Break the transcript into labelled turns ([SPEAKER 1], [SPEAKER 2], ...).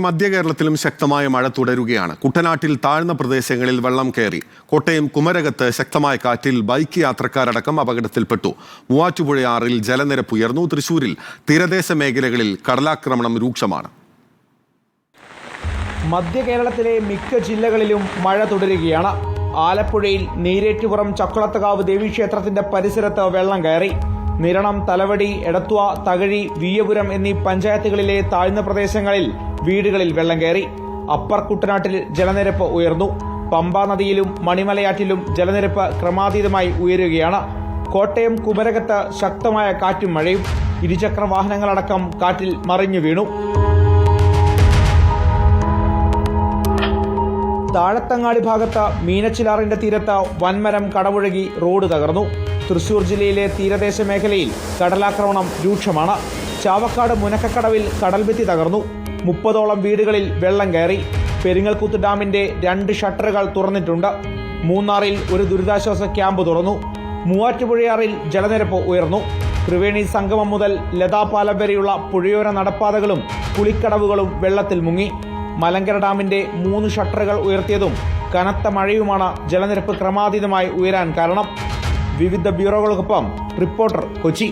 [SPEAKER 1] മധ്യ കേരളത്തിലും ശക്തമായ മഴ തുടരുകയാണ്. കുട്ടനാട്ടിൽ താഴ്ന്ന പ്രദേശങ്ങളിൽ വെള്ളം കയറി. കോട്ടയം കുമരകത്ത് ശക്തമായ കാറ്റിൽ ബൈക്ക് യാത്രക്കാരടക്കം അപകടത്തിൽപ്പെട്ടു. മൂവാറ്റുപുഴയാറിൽ ജലനിരപ്പ് ഉയർന്നു. തൃശൂരിൽ തീരദേശ മേഖലകളിൽ കടലാക്രമണം രൂക്ഷമാണ്.
[SPEAKER 2] മധ്യ കേരളത്തിലെ മിക്ക ജില്ലകളിലും മഴ തുടരുകയാണ്. ആലപ്പുഴയിൽ നീരേറ്റുപുറം ചക്കുളത്തുകാവ് ദേവീക്ഷേത്രത്തിന്റെ പരിസരത്ത് വെള്ളം കയറി. നിരണം, തലവടി, എടത്വ, തകഴി, വീയപുരം എന്നീ പഞ്ചായത്തുകളിലെ താഴ്ന്ന പ്രദേശങ്ങളിൽ വീടുകളിൽ വെള്ളം കയറി. അപ്പർ കുട്ടനാട്ടിൽ ജലനിരപ്പ് ഉയർന്നു. പമ്പാ നദിയിലും മണിമലയാറ്റിലും ജലനിരപ്പ് ക്രമാതീതമായി ഉയരുകയാണ്. കോട്ടയം കുമരകത്ത് ശക്തമായ കാറ്റും മഴയും. ഇരുചക്ര വാഹനങ്ങളടക്കം കാറ്റിൽ മറിഞ്ഞു വീണു. താഴത്തങ്ങാടി ഭാഗത്ത് മീനച്ചിലാറിന്റെ തീരത്ത് വൻമരം കടപുഴകി റോഡ് തകർന്നു. തൃശൂർ ജില്ലയിലെ തീരദേശ മേഖലയിൽ കടലാക്രമണം രൂക്ഷമാണ്. ചാവക്കാട് മുനക്കക്കടവിൽ കടൽഭിത്തി തകർന്നു. 30ഓളം വീടുകളിൽ വെള്ളം കയറി. പെരിങ്ങൽകുത്ത് ഡാമിന്റെ 2 ഷട്ടറുകൾ തുറന്നിട്ടുണ്ട്. മൂന്നാറിൽ ഒരു ദുരിതാശ്വാസ ക്യാമ്പ് തുറന്നു. മൂവാറ്റുപുഴയാറിൽ ജലനിരപ്പ് ഉയർന്നു. ത്രിവേണി സംഗമം മുതൽ ലതാപാലം വരെയുള്ള പുഴയോര നടപ്പാതകളും കുളിക്കടവുകളും വെള്ളത്തിൽ മുങ്ങി. മലങ്കര ഡാമിന്റെ 3 ഷട്ടറുകൾ ഉയർത്തിയതും കനത്ത മഴയുമാണ് ജലനിരപ്പ് ക്രമാതീതമായി ഉയരാൻ കാരണം. വിവിധ ബ്യൂറോകൾക്കൊപ്പം റിപ്പോർട്ടർ, കൊച്ചി.